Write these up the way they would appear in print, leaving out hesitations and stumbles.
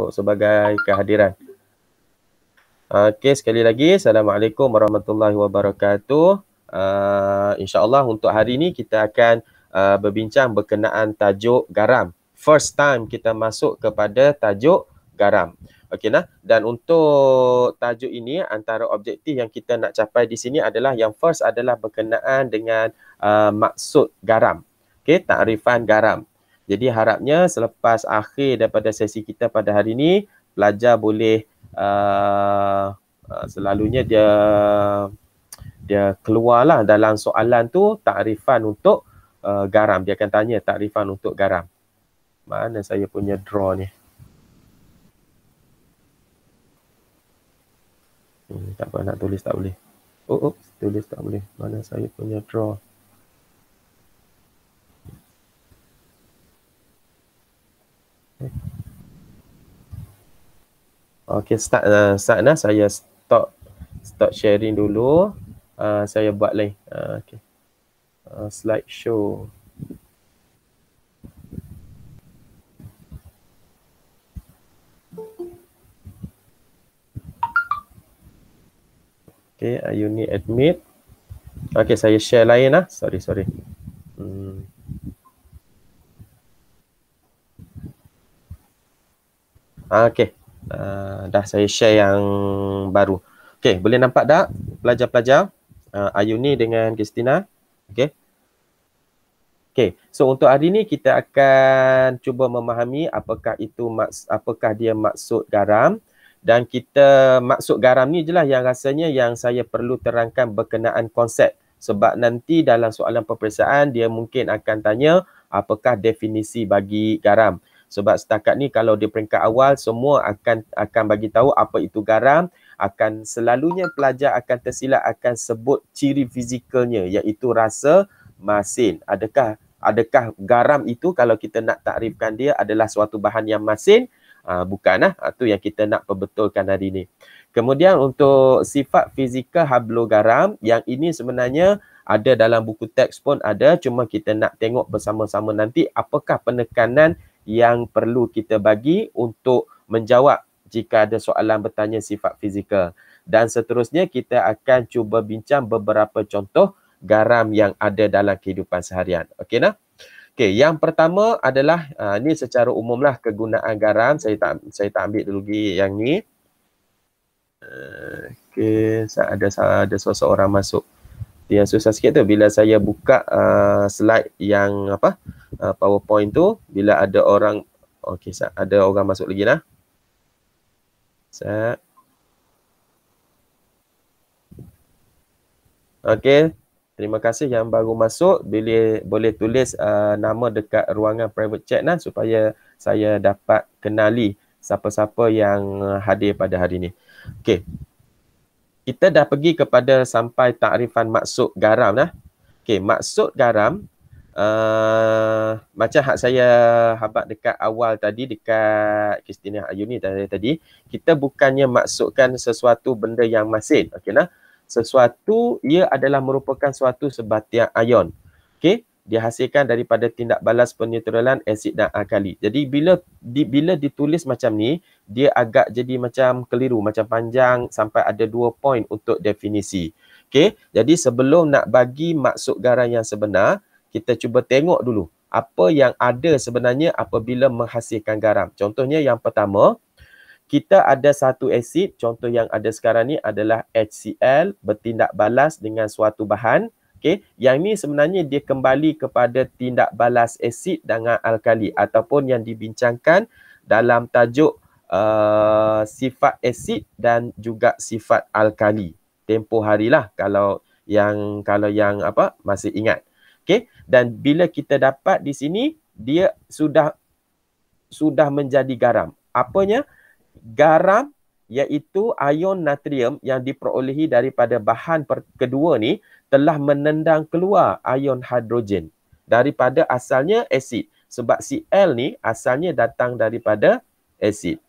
untuk sebagai kehadiran. Okey, sekali lagi Assalamualaikum warahmatullahi wabarakatuh. InsyaAllah untuk hari ini kita akan berbincang berkenaan tajuk garam. First time kita masuk kepada tajuk garam. Okey nah, dan untuk tajuk ini antara objektif yang kita nak capai di sini adalah yang first adalah berkenaan dengan maksud garam. Okey, takrifan garam. Jadi harapnya selepas akhir daripada sesi kita pada hari ini, pelajar boleh selalunya dia keluarlah dalam soalan tu takrifan untuk garam. Dia akan tanya takrifan untuk garam. Mana saya punya draw ni? Tak apa, nak tulis tak boleh. Tulis tak boleh. Mana saya punya draw? Okey, start nah, saya stop sharing dulu. Saya buat lain. Okey. Slide show. Okey, Ayuni admit. Okey, saya share lain lah. Sorry. Okey. Dah saya share yang baru. Okey, boleh nampak tak pelajar-pelajar? Ayuni dengan Christina. Okey. Okey, so untuk hari ni kita akan cuba memahami apakah dia maksud garam, dan kita maksud garam ni je lah yang rasanya yang saya perlu terangkan berkenaan konsep, sebab nanti dalam soalan peperiksaan dia mungkin akan tanya apakah definisi bagi garam. Sebab setakat ni kalau di peringkat awal semua akan bagi tahu apa itu garam, akan selalunya pelajar akan tersilap akan sebut ciri fizikalnya iaitu rasa masin. Adakah garam itu kalau kita nak takrifkan dia adalah suatu bahan yang masin? Bukanlah. Itu yang kita nak perbetulkan hari ini. Kemudian untuk sifat fizikal hablogaram, yang ini sebenarnya ada dalam buku teks pun ada, cuma kita nak tengok bersama-sama nanti apakah penekanan yang perlu kita bagi untuk menjawab jika ada soalan bertanya sifat fizikal. Dan seterusnya kita akan cuba bincang beberapa contoh garam yang ada dalam kehidupan seharian. Okey nah? Okey, yang pertama adalah ni secara umumlah kegunaan garam. Saya tak ambil dulu yang ni. Okey, ada seseorang masuk. Yang susah sikit tu bila saya buka slide yang PowerPoint tu, bila ada orang ada orang masuk lagi nah. Okey, terima kasih yang baru masuk. Boleh tulis nama dekat ruangan private chat nah supaya saya dapat kenali siapa-siapa yang hadir pada hari ini. Okey. Kita dah pergi kepada sampai takrifan maksud garam nah. Okey, maksud garam macam hak saya habaq dekat awal tadi dekat Christina Ayuni tadi, kita bukannya maksudkan sesuatu benda yang masin. Okey nah. Sesuatu ia adalah merupakan suatu sebatian ion. Okey, dihasilkan daripada tindak balas peneutralan asid dan alkali. Jadi bila ditulis macam ni, dia agak jadi macam keliru, macam panjang sampai ada 2 poin untuk definisi. Okey, jadi sebelum nak bagi maksud garam yang sebenar, kita cuba tengok dulu apa yang ada sebenarnya apabila menghasilkan garam. Contohnya yang pertama, kita ada satu asid, contoh yang ada sekarang ni adalah HCl bertindak balas dengan suatu bahan. Okey, yang ni sebenarnya dia kembali kepada tindak balas asid dengan alkali ataupun yang dibincangkan dalam tajuk sifat asid dan juga sifat alkali. Tempoh harilah kalau yang masih ingat. Okey, dan bila kita dapat di sini dia sudah menjadi garam. Apanya? Garam iaitu ion natrium yang diperolehi daripada bahan kedua ni telah menendang keluar ion hidrogen daripada asalnya asid. Sebab Cl ni asalnya datang daripada asid.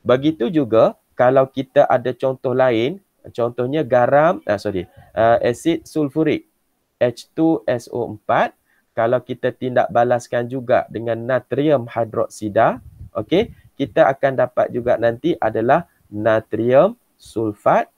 Begitu juga kalau kita ada contoh lain, contohnya garam, asid sulfurik H2SO4, kalau kita tindak balaskan juga dengan natrium hidroksida, okey, kita akan dapat juga nanti adalah natrium sulfat.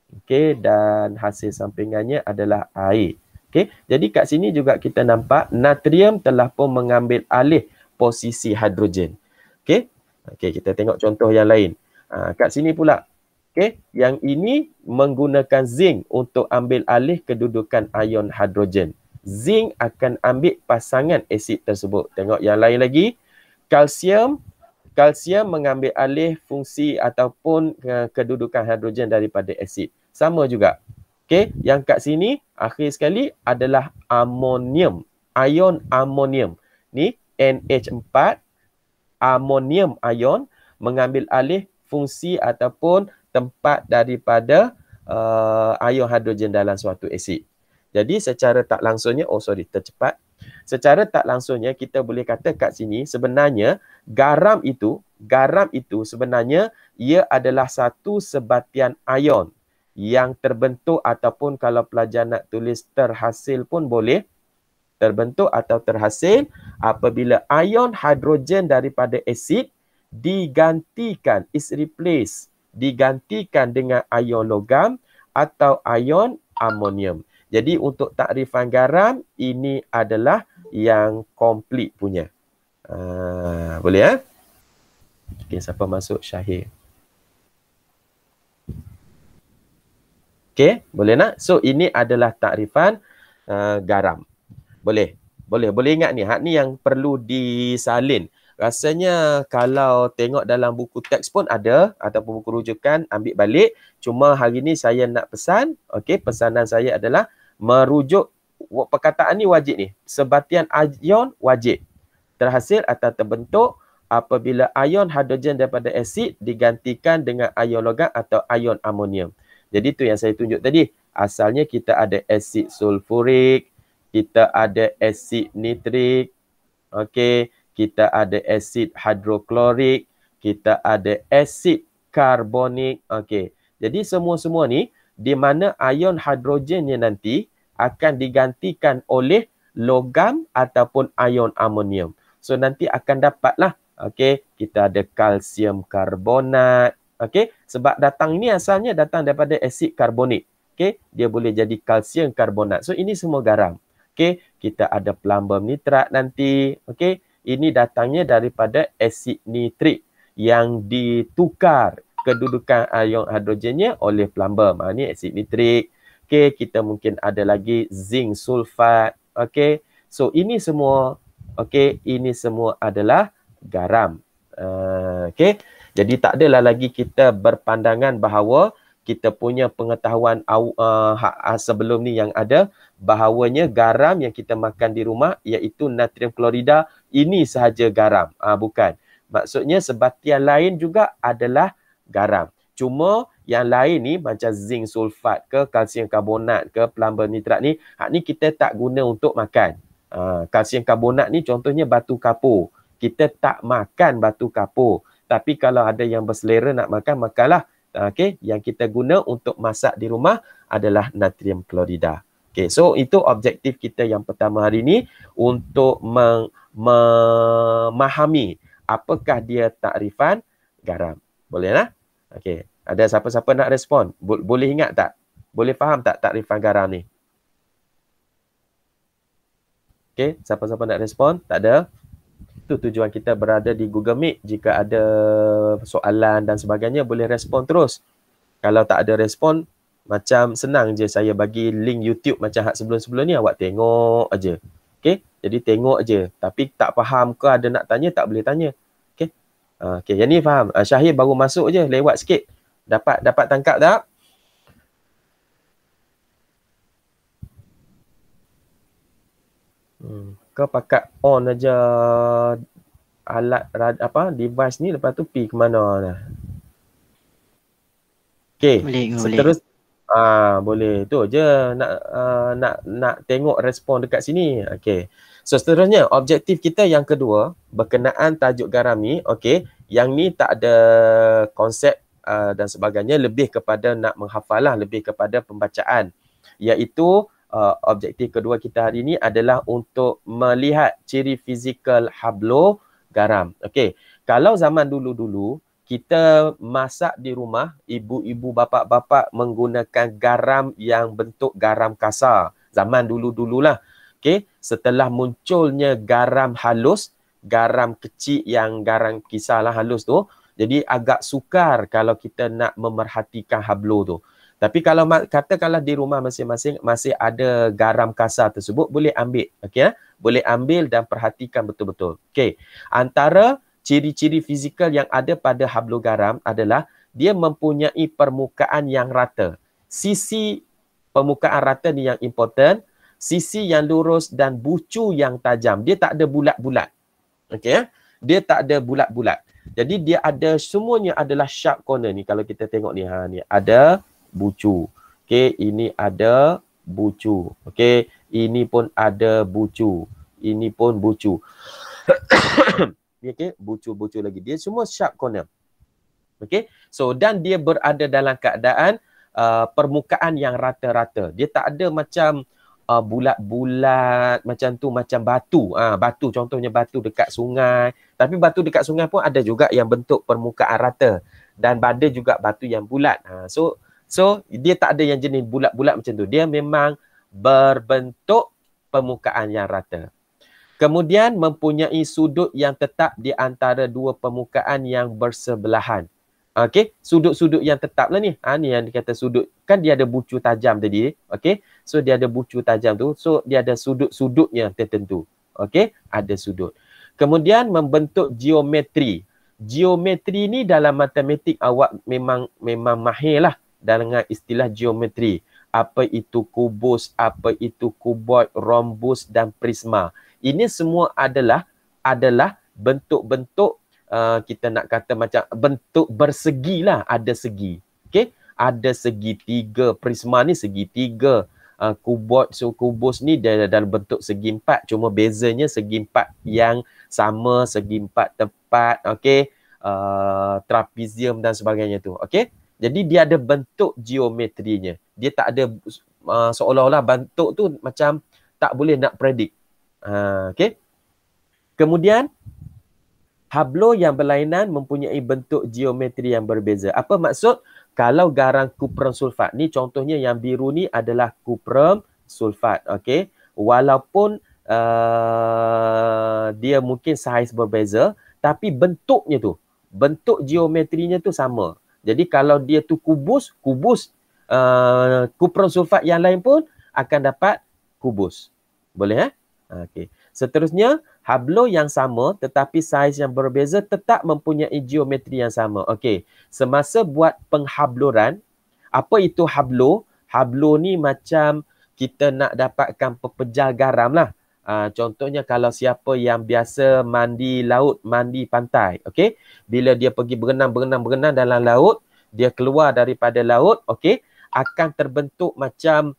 Okey, dan hasil sampingannya adalah air. Okey, jadi kat sini juga kita nampak natrium telah pun mengambil alih posisi hidrogen. Okey. Okey, kita tengok contoh yang lain. Kat sini pula. Okey, yang ini menggunakan zinc untuk ambil alih kedudukan ion hidrogen. Zinc akan ambil pasangan asid tersebut. Tengok yang lain lagi. Kalsium mengambil alih fungsi ataupun kedudukan hidrogen daripada asid. Sama juga. Okey, yang kat sini akhir sekali adalah amonium. Ion amonium. Ni NH4 amonium ion mengambil alih fungsi ataupun tempat daripada ion hidrogen dalam suatu asid. Jadi secara tak langsungnya, tercepat. Secara tak langsungnya kita boleh kata kat sini sebenarnya garam itu sebenarnya ia adalah satu sebatian ion yang terbentuk ataupun kalau pelajar nak tulis terhasil pun boleh, terbentuk atau terhasil apabila ion hidrogen daripada asid digantikan dengan ion logam atau ion amonium. Jadi untuk takrifan garam ini adalah yang komplit punya. Boleh ya? Okay, siapa masuk? Syahir. Okay, boleh nak? So ini adalah takrifan garam. Boleh ingat ni. Hak ni yang perlu disalin. Rasanya kalau tengok dalam buku teks pun ada ataupun buku rujukan, ambil balik. Cuma hari ni saya nak pesan, okey, pesanan saya adalah merujuk perkataan ni wajib ni. Sebatian ion wajib terhasil atau terbentuk apabila ion hidrogen daripada asid digantikan dengan ion logam atau ion amonium. Jadi tu yang saya tunjuk tadi. Asalnya kita ada asid sulfurik, kita ada asid nitrik, okey, kita ada asid hidroklorik, kita ada asid karbonik, okey. Jadi semua-semua ni di mana ion hidrogennya nanti akan digantikan oleh logam ataupun ion amonium. So nanti akan dapatlah, okey, kita ada kalsium karbonat, okey, sebab datang ni asalnya datang daripada asid karbonik. Okey, dia boleh jadi kalsium karbonat. So ini semua garam. Okey, kita ada plumbum nitrat nanti. Okey, ini datangnya daripada asid nitrik yang ditukar kedudukan ion hidrogennya oleh plumbum. Ini asid nitrik. Okey, kita mungkin ada lagi zinc sulfat. Okey, so ini semua, okey, ini semua adalah garam. Okey, jadi tak adalah lagi kita berpandangan bahawa kita punya pengetahuan sebelum ni yang ada bahawanya garam yang kita makan di rumah iaitu natrium klorida ini sahaja garam. Bukan. Maksudnya sebatian lain juga adalah garam. Cuma yang lain ni macam zinc sulfat ke kalsium karbonat ke plumbum nitrat ni, hak ni kita tak guna untuk makan. Kalsium karbonat ni contohnya batu kapur. Kita tak makan batu kapur. Tapi kalau ada yang berselera nak makan, makanlah. Okey, yang kita guna untuk masak di rumah adalah natrium klorida. Okey, so itu objektif kita yang pertama hari ini untuk memahami apakah dia takrifan garam. Boleh lah? Okey, ada siapa-siapa nak respon? Boleh ingat tak? Boleh faham tak takrifan garam ni? Okey, siapa-siapa nak respon? Tak ada? Itu tujuan kita berada di Google Meet. Jika ada soalan dan sebagainya, boleh respon terus. Kalau tak ada respon, macam senang je saya bagi link YouTube macam hak sebelum-sebelum ni, awak tengok aja. Okey, jadi tengok aja. Tapi tak faham ke ada nak tanya, tak boleh tanya. Okey. Okey, yang ni faham. Syahir baru masuk je, lewat sikit. Dapat tangkap tak? Kau pakai on aja alat device ni, lepas tu pi ke mana dah. Okey, seterus boleh. Tu je nak tengok respon dekat sini. Okey. So seterusnya objektif kita yang kedua berkenaan tajuk garam ni, okey, yang ni tak ada konsep dan sebagainya, lebih kepada nak menghafal lah, lebih kepada pembacaan, iaitu objektif kedua kita hari ini adalah untuk melihat ciri fizikal hablo garam. Okey, Kalau zaman dulu-dulu, kita masak di rumah, ibu-ibu, bapa-bapa menggunakan garam yang bentuk garam kasar. Zaman dulu-dululah. Okey, setelah munculnya garam halus, garam kecil yang garam kisarlah halus tu, jadi agak sukar kalau kita nak memerhatikan hablo tu. Tapi kalau katakanlah di rumah masing-masing masih ada garam kasar tersebut, boleh ambil. Okey, boleh ambil dan perhatikan betul-betul. Okey, antara ciri-ciri fizikal yang ada pada hablo garam adalah dia mempunyai permukaan yang rata. Sisi permukaan rata ni yang important, sisi yang lurus dan bucu yang tajam. Dia tak ada bulat-bulat. Okey, dia tak ada bulat-bulat. Jadi dia ada, semuanya adalah sharp corner ni. Kalau kita tengok ni, ni ada bucu. Okey, ini ada bucu. Okey, ini pun ada bucu. Ini pun bucu. Okey, bucu-bucu lagi. Dia semua sharp corner. Okey, so dan dia berada dalam keadaan permukaan yang rata-rata. Dia tak ada macam bulat-bulat macam tu, macam batu. Batu, contohnya batu dekat sungai. Tapi batu dekat sungai pun ada juga yang bentuk permukaan rata. Dan ada juga batu yang bulat. So dia tak ada yang jenis bulat-bulat macam tu. Dia memang berbentuk permukaan yang rata. Kemudian mempunyai sudut yang tetap di antara dua permukaan yang bersebelahan. Okey, sudut-sudut yang tetap lah ni. Ni yang dikata sudut. Kan dia ada bucu tajam tadi. Okey, so dia ada bucu tajam tu. So dia ada sudut-sudutnya tertentu. Okey, ada sudut. Kemudian membentuk geometri. Geometri ni dalam matematik awak memang mahir lah dengan istilah geometri. Apa itu kubus, apa itu kuboid, rhombus dan prisma. Ini semua adalah bentuk-bentuk kita nak kata macam bentuk bersegi lah. Ada segi. Okay? Ada segitiga. Prisma ni segitiga. Kuboid, so kubus ni dia dalam bentuk segi empat. Cuma bezanya segi empat yang sama, segi empat tepat. Okay? Trapezium dan sebagainya tu. Okay? Jadi dia ada bentuk geometrinya. Dia tak ada seolah-olah bentuk tu macam tak boleh nak predik. Okay? Kemudian hablo yang berlainan mempunyai bentuk geometri yang berbeza. Apa maksud? Kalau garam kuprum sulfat ni, contohnya yang biru ni adalah kuprum sulfat. Okay? Walaupun dia mungkin saiz berbeza, tapi bentuknya tu, bentuk geometrinya tu sama. Jadi kalau dia tu kubus, kuprum sulfat yang lain pun akan dapat kubus. Boleh Okey. Seterusnya, hablo yang sama tetapi saiz yang berbeza tetap mempunyai geometri yang sama. Okey. Semasa buat penghabluran, apa itu hablo? Hablo ni macam kita nak dapatkan pepejal garam lah. Contohnya kalau siapa yang biasa mandi laut, mandi pantai, okey, bila dia pergi berenang dalam laut, dia keluar daripada laut, okey, akan terbentuk macam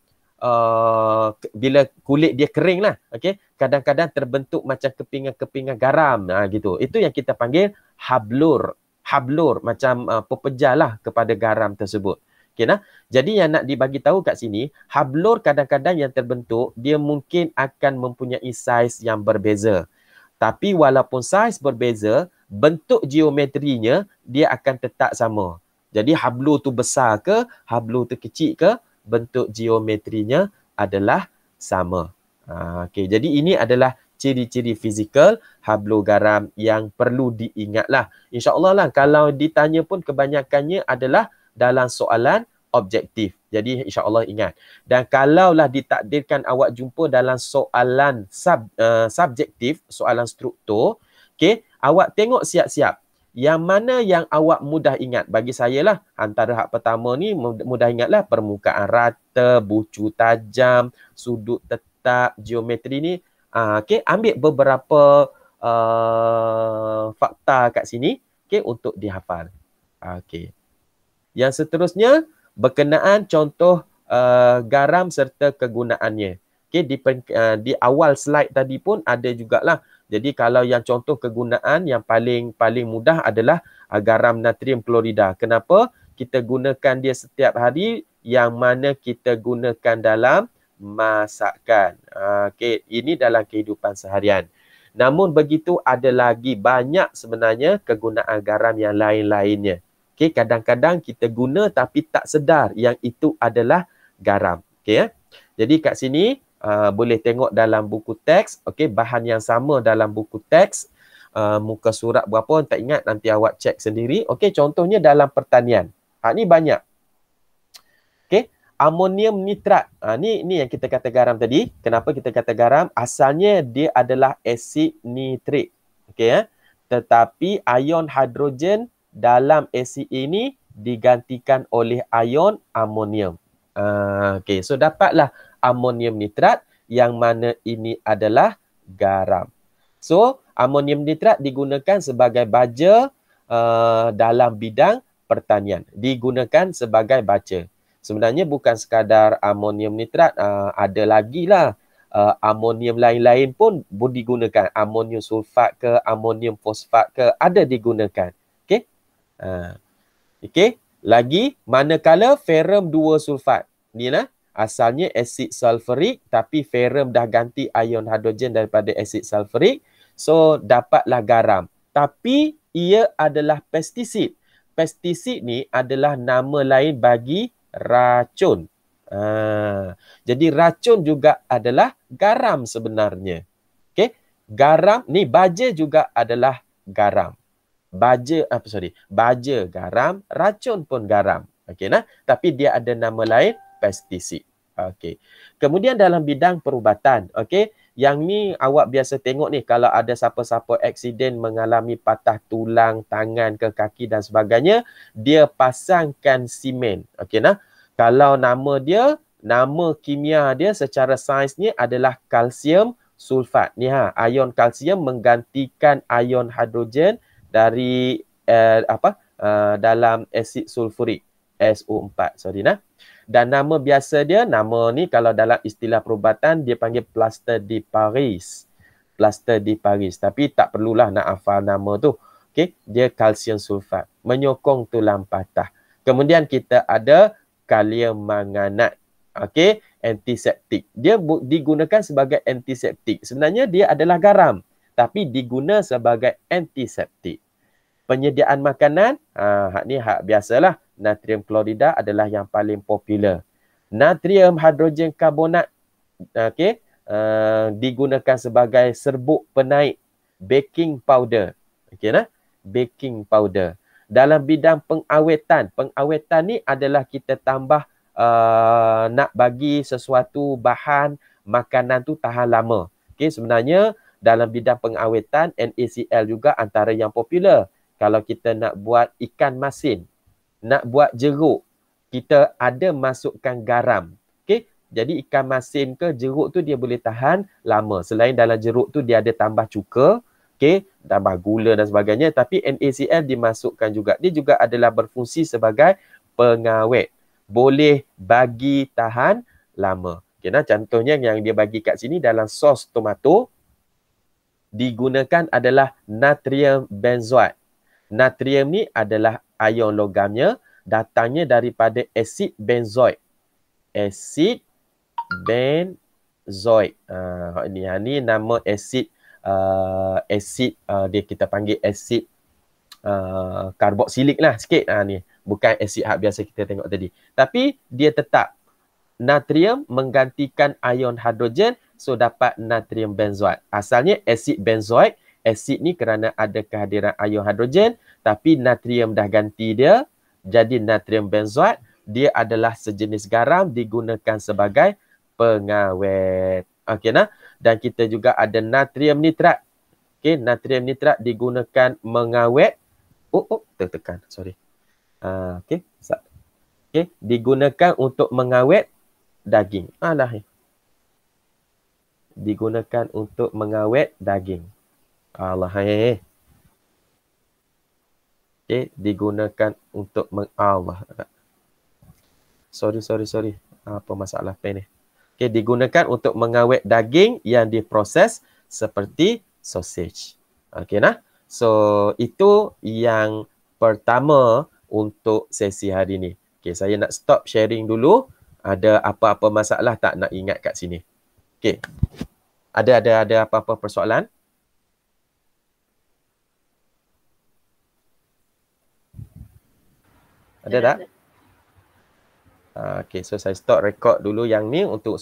bila kulit dia kering lah, okey, kadang-kadang terbentuk macam kepingan-kepingan garam, gitu. Itu yang kita panggil hablur, macam pepejal lah kepada garam tersebut. Okay, nah? Jadi yang nak dibagi tahu kat sini, hablur kadang-kadang yang terbentuk, dia mungkin akan mempunyai saiz yang berbeza. Tapi walaupun saiz berbeza, bentuk geometrinya dia akan tetap sama. Jadi hablur tu besar ke, hablur tu kecil ke, bentuk geometrinya adalah sama. Okay, jadi ini adalah ciri-ciri fizikal hablur garam yang perlu diingatlah. InsyaAllah lah, kalau ditanya pun kebanyakannya adalah dalam soalan objektif. Jadi insya-Allah ingat. Dan kalaulah ditakdirkan awak jumpa dalam soalan subjektif, soalan struktur, okey, awak tengok siap-siap. Yang mana yang awak mudah ingat? Bagi saya lah, antara hak pertama ni mudah ingatlah permukaan rata, bucu tajam, sudut tetap, geometri ni. Okey, ambil beberapa fakta kat sini, okey, untuk dihafal. Okey. Yang seterusnya berkenaan contoh garam serta kegunaannya. Okey, di awal slide tadi pun ada jugalah. Jadi kalau yang contoh kegunaan yang paling mudah adalah garam natrium klorida. Kenapa? Kita gunakan dia setiap hari, yang mana kita gunakan dalam masakan. Okey, ini dalam kehidupan seharian. Namun begitu ada lagi banyak sebenarnya kegunaan garam yang lain-lainnya. Okey, kadang-kadang kita guna tapi tak sedar yang itu adalah garam. Okey ya. Jadi kat sini boleh tengok dalam buku teks, okey, bahan yang sama dalam buku teks. Muka surat berapa tak ingat, nanti awak cek sendiri. Okey, contohnya dalam pertanian. Ni banyak. Okey, amonium nitrat. Ni yang kita kata garam tadi. Kenapa kita kata garam? Asalnya dia adalah asid nitrik. Okey ya. Tetapi ion hidrogen dalam asid ini digantikan oleh ion amonium. Okey, so dapatlah amonium nitrat yang mana ini adalah garam. So, amonium nitrat digunakan sebagai baja dalam bidang pertanian. Digunakan sebagai baja. Sebenarnya bukan sekadar amonium nitrat, ada lagi lah. Amonium lain-lain pun digunakan. Amonium sulfat ke, amonium fosfat ke, ada digunakan. Okey? Okey. Lagi, manakala ferrum 2 sulfat. Ni lah. Asalnya asid sulfurik, tapi ferrum dah ganti ion hidrogen daripada asid sulfurik. So, dapatlah garam. Tapi, ia adalah pestisid. Pestisid ni adalah nama lain bagi racun. Jadi, racun juga adalah garam sebenarnya. Okey? Garam, ni baja juga adalah garam. Baja garam, racun pun garam. Okey nah, tapi dia ada nama lain, pestisid. Okey. Kemudian dalam bidang perubatan, okey, yang ni awak biasa tengok ni kalau ada siapa-siapa aksiden mengalami patah tulang, tangan ke kaki dan sebagainya, dia pasangkan simen. Okey nah. Kalau nama kimia dia secara sains ni adalah kalsium sulfat. Ni ion kalsium menggantikan ion hidrogen dari dalam asid sulfurik SO4, dan nama biasa dia, nama ni kalau dalam istilah perubatan dia panggil plaster de Paris. Plaster de Paris, tapi tak perlulah nak hafal nama tu. Okey, dia kalsium sulfat menyokong tulang patah. Kemudian kita ada kalium manganat. Okey, antiseptik. Dia digunakan sebagai antiseptik. Sebenarnya dia adalah garam, tapi diguna sebagai antiseptik. Penyediaan makanan, ni biasalah. Natrium klorida adalah yang paling popular. Natrium hidrogen karbonat, okey, digunakan sebagai serbuk penaik, baking powder. Okey nah, baking powder. Dalam bidang pengawetan ni adalah kita tambah nak bagi sesuatu bahan makanan tu tahan lama. Okey, sebenarnya dalam bidang pengawetan NaCl juga antara yang popular. Kalau kita nak buat ikan masin, nak buat jeruk, kita ada masukkan garam. Okey, jadi ikan masin ke jeruk tu dia boleh tahan lama. Selain dalam jeruk tu dia ada tambah cuka, okey, tambah gula dan sebagainya, tapi NaCl dimasukkan juga. Dia juga adalah berfungsi sebagai pengawet. Boleh bagi tahan lama. Okey, nah contohnya yang dia bagi kat sini dalam sos tomato digunakan adalah natrium benzoat. Natrium ni adalah ion logamnya, datangnya daripada asid benzoik. Asid benzoik. Ni nama asid dia kita panggil asid karboksilik lah sikit. Ni bukan asid biasa kita tengok tadi. Tapi dia tetap natrium menggantikan ion hidrogen, so dapat natrium benzoat. Asalnya asid benzoik. Asid ni kerana ada kehadiran ion hidrogen, tapi natrium dah ganti dia jadi natrium benzoat. Dia adalah sejenis garam, digunakan sebagai pengawet. Okey nah, dan kita juga ada natrium nitrat. Okey, natrium nitrat digunakan mengawet. Tekan, sorry. Okey, digunakan untuk mengawet daging. Digunakan untuk mengawet daging. Okay, digunakan untuk sorry. Apa masalah pen ni? Okay, digunakan untuk mengawet daging yang diproses seperti sausage. Okay nah. So, itu yang pertama untuk sesi hari ni. Okay, saya nak stop sharing dulu. Ada apa-apa masalah tak nak ingat kat sini? Okay. Ada apa-apa persoalan? Ada tak? Okay, so saya stop record dulu yang ni untuk